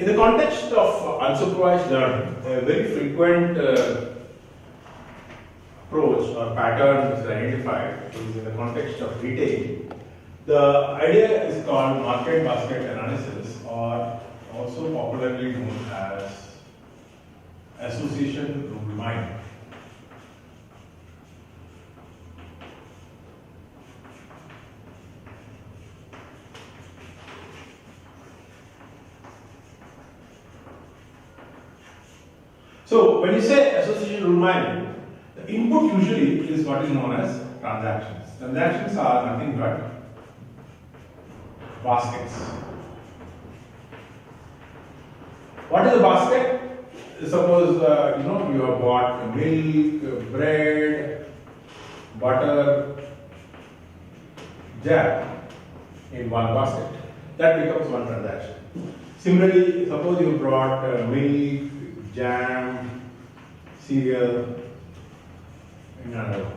In the context of unsupervised learning, a very frequent approach or pattern is identified is in the context of retail. The idea is called market basket analysis, or also popularly known as association rule mining. So when you say association rule mining, the input usually is what is known as transactions. Transactions are nothing but baskets. What is a basket? Suppose you have bought milk, bread, butter, jam in one basket. That becomes one transaction. Similarly, suppose you brought milk, jam, cereal in another one.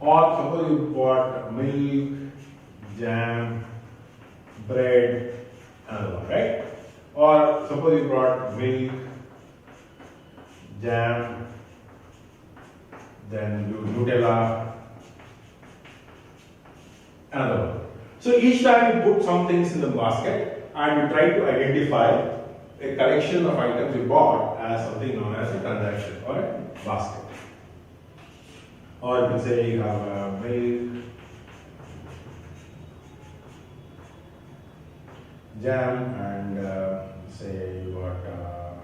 Or suppose you bought milk, jam, bread, another one, right? Or suppose you brought milk, jam, then Nutella, another one. So each time you put some things in the basket and you try to identify a collection of items you bought as something known as a transaction or a basket. Or you can say you have milk, jam, and say you got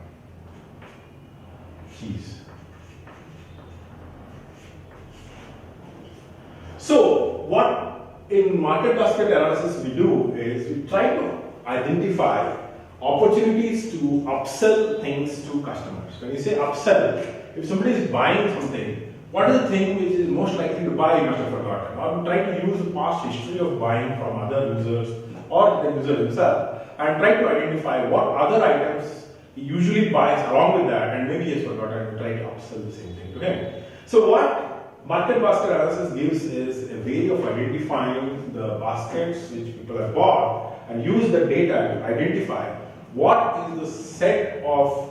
cheese. So what in market basket analysis we do is we try to identify opportunities to upsell things to customers. When you say upsell, if somebody is buying something, what is the thing which is most likely to buy you must have forgotten? Or we try to use the past history of buying from other users or the user himself and try to identify what other items he usually buys along with that, and maybe he has forgotten and try to upsell the same thing to him. So what market basket analysis gives is a way of identifying the baskets which people have bought and use the data to identify what is the set of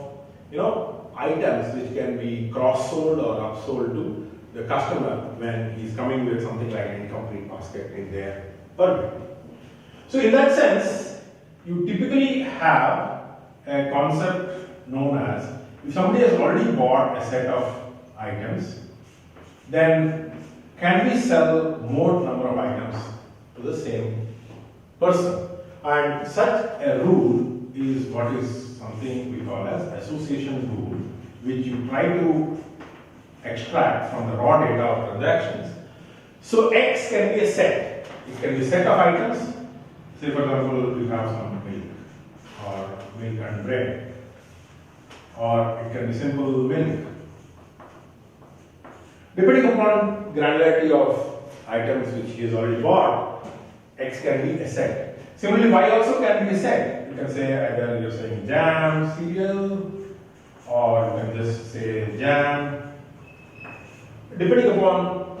items which can be cross-sold or upsold to the customer when he's coming with something like an incomplete basket in their purview. So in that sense, you typically have a concept known as, if somebody has already bought a set of items, then can we sell more number of items to the same person? And such a rule is what is something we call as association rule, which you try to extract from the raw data of transactions. So X can be a set. It can be a set of items. Say for example, you have some milk or milk and bread, or it can be simple milk. Depending upon granularity of items which he has already bought, X can be a set. Similarly, Y also can be a set. You can say either you're saying jam, cereal, or you can just say jam. Depending upon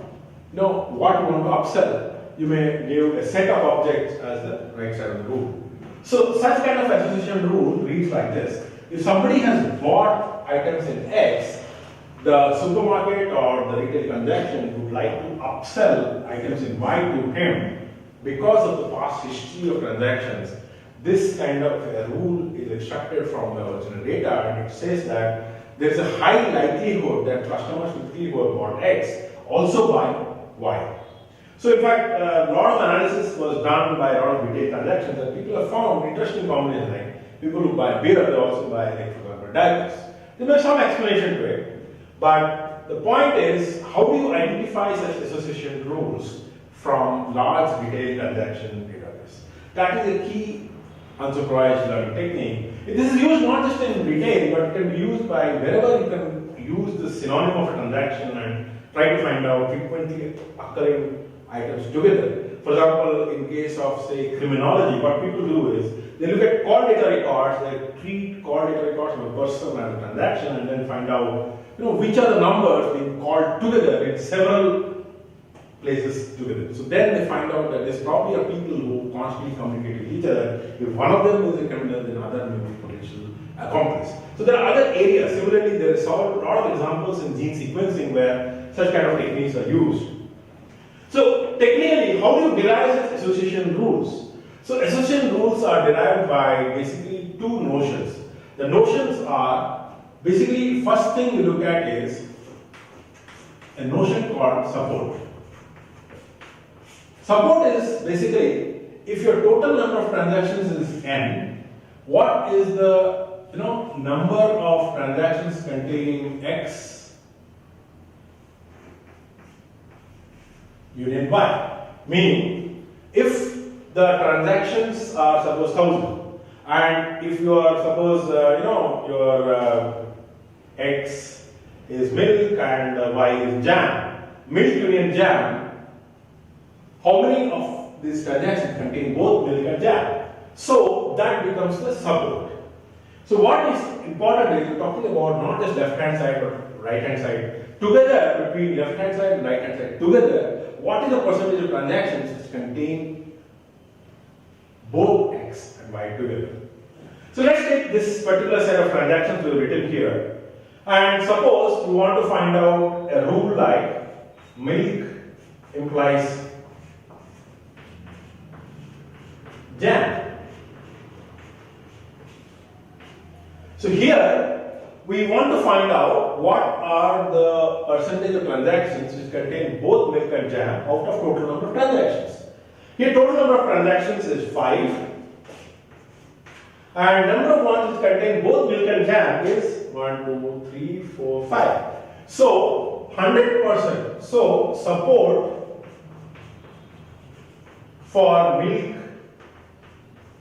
what you want to upsell, you may give a set of objects as the right side of the rule. So such kind of association rule reads like this. If somebody has bought items in X, the supermarket or the retail transaction would like to upsell items in Y to him because of the past history of transactions. This kind of a rule is extracted from the original data, and it says that there is a high likelihood that customers typically who have bought X also buy Y. So in fact, a lot of analysis was done by a lot of retail transactions, and people have found interesting combinations, like people who buy beer, they also buy, like, for example, diapers. There may be some explanation to it, but the point is, how do you identify such association rules from large retail transaction database? That is a key unsupervised learning technique. This is used not just in retail, but it can be used by wherever you can use the synonym of a transaction and try to find out frequently occurring items together. For example, in case of, say, criminology, what people do is they look at call data records, they treat call data records of a person as a transaction, and then find out which are the numbers being called together in several places together. So then they find out that there's probably a people who constantly communicate with each other. If one of them is a criminal, then other may be potential accomplish. So there are other areas. Similarly, there is a lot of examples in gene sequencing where such kind of techniques are used. So technically, how do you derive such association rules? So association rules are derived by basically two notions. The notions are basically first thing you look at is a notion called support. Support is basically if your total number of transactions is n, what is the number of transactions containing x union y? Meaning, if the transactions are suppose 1000, and if you are suppose your x is milk and y is jam, milk union jam, how many of these transactions contain both milk and jam? So that becomes the support. So what is important is you're talking about not just left hand side but right hand side. Together, between left hand side and right hand side, together, what is the percentage of transactions which contain both x and y together? So let's take this particular set of transactions we've written here. And suppose you want to find out a rule like milk implies jam. So here we want to find out what are the percentage of transactions which contain both milk and jam out of total number of transactions. Here total number of transactions is 5 and number of ones which contain both milk and jam is 1, 2, 3, 4, 5. So 100%. So support for milk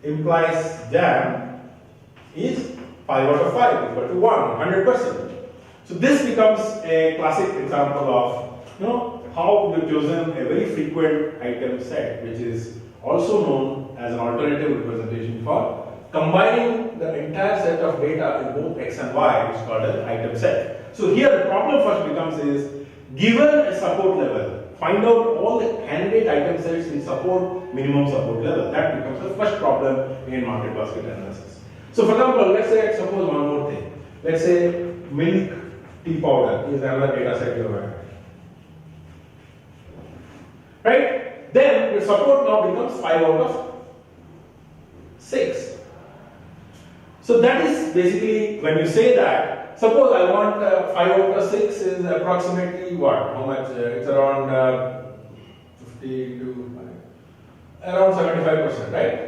implies jam is 5 out of 5 equal to 1, 100%. So this becomes a classic example of how you've chosen a very frequent item set, which is also known as an alternative representation for combining the entire set of data in both x and y, which is called an item set. So here the problem first becomes is, given a support level, find out all the candidate item sets which support minimum support level. That becomes the first problem in market basket analysis. So for example, let's say, suppose one more thing. Let's say milk tea powder is another data set you have. Right? Then the support now becomes 5 out of 6. So that is basically when you say that, suppose I want 5 out of 6 is approximately what? How much? It's around 50 to around 75%, right?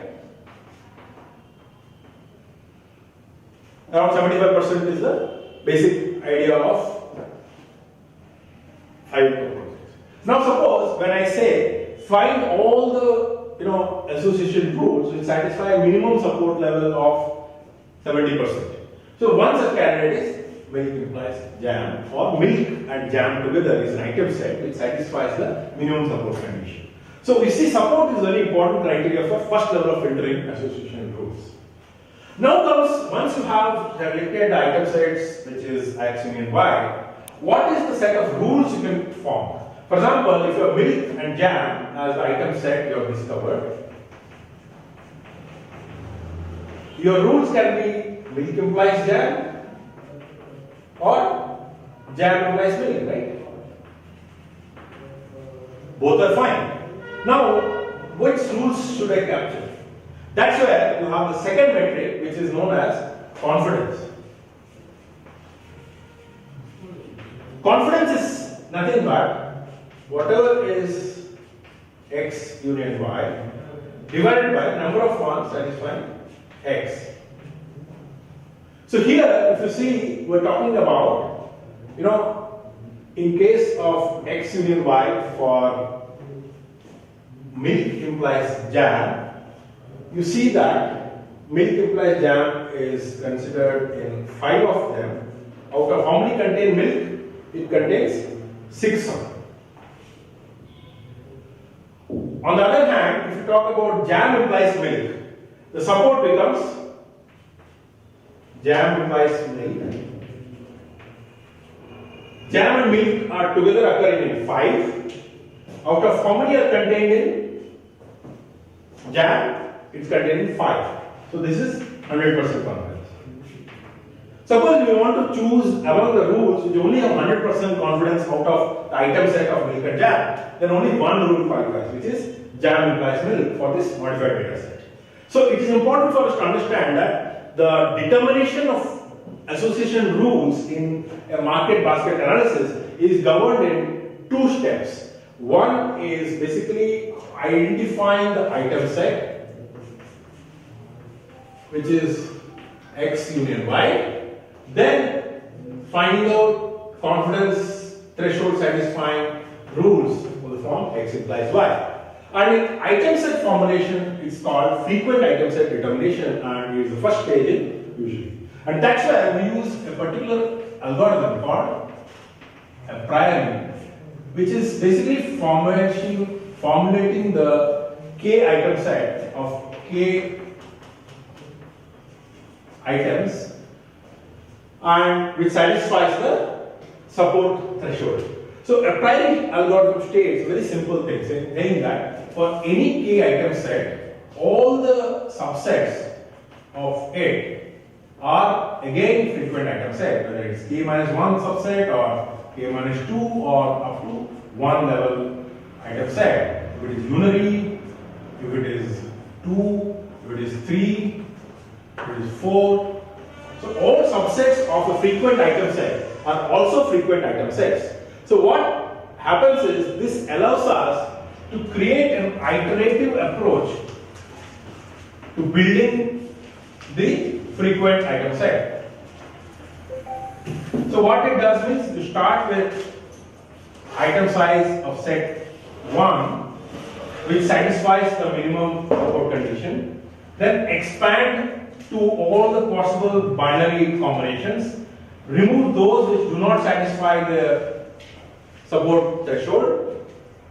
Around 75% is the basic idea of 5 out of 6. Now suppose when I say find all the association rules which satisfy a minimum support level of 70%. So one such candidate is milk implies jam, or milk and jam together is an item set which satisfies the minimum support condition. So we see support is very important criteria for first level of filtering association rules. Now comes, once you have selected the item sets which is x union y, what is the set of rules you can form? For example, if you have milk and jam as the item set you have discovered, your rules can be milk implies jam or jam implies milk, right? Both are fine. Now, which rules should I capture? That's where you have the second metric which is known as confidence. Confidence is nothing but whatever is x union y divided by number of ones satisfying x. So here if you see we're talking about in case of x union y for milk implies jam, you see that milk implies jam is considered in 5 of them. Out of how many contain milk? It contains 6 of them. On the other hand, if you talk about jam implies milk, the support becomes jam implies milk. Jam and milk are together occurring in 5. Out of how many are contained in jam? It's contained in 5. So this is 100% confidence. Suppose we want to choose among the rules which only have 100% confidence out of the item set of milk and jam, then only one rule qualifies, which is jam implies milk for this modified data set. So it is important for us to understand that the determination of association rules in a market basket analysis is governed in two steps. One is basically identifying the item set, which is X union Y, then finding out confidence threshold satisfying rules for the form X implies Y. And in item set formulation, it's called frequent item set determination, and it is the first stage in usually. And that's why we use a particular algorithm called a prior, which is basically formulating the K item set of K items and which satisfies the support threshold. So a priori algorithm states very simple thing, saying that for any K item set, all the subsets of it are again frequent item set, whether it's K minus 1 subset or K minus 2 or up to 1 level item set. If it is unary, if it is 2, if it is 3, if it is 4. So all subsets of a frequent item set are also frequent item sets. So what happens is this allows us to create an iterative approach to building the frequent item set. So what it does means you start with item size of set 1, which satisfies the minimum support condition, then expand to all the possible binary combinations, remove those which do not satisfy the support threshold,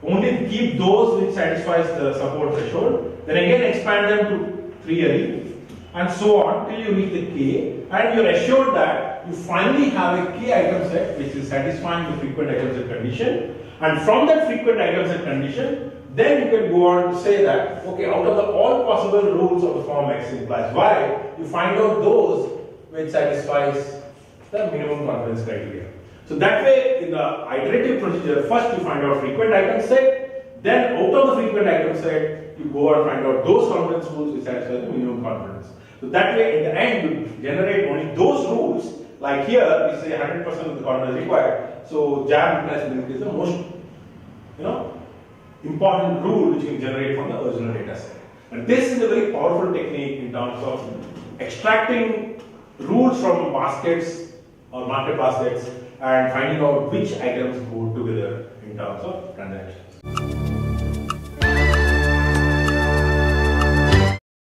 only keep those which satisfies the support threshold, then again expand them to 3 array, and so on till you reach the K, and you are assured that you finally have a K item set which is satisfying the frequent item set condition, and from that frequent item set condition, then you can go on to say that, okay, out of the all possible rules of the form X implies Y, you find out those which satisfies the minimum confidence criteria. So that way, in the iterative procedure, first you find out frequent item set, then out of the frequent item set, you go and find out those confidence rules which satisfy the minimum confidence. So that way, in the end, you generate only those rules. Like here, we say 100% of the confidence required. So jam implies milk is the most, important rule which you can generate from the original data set. And this is a very powerful technique in terms of extracting rules from baskets or market baskets and finding out which items go together in terms of transactions.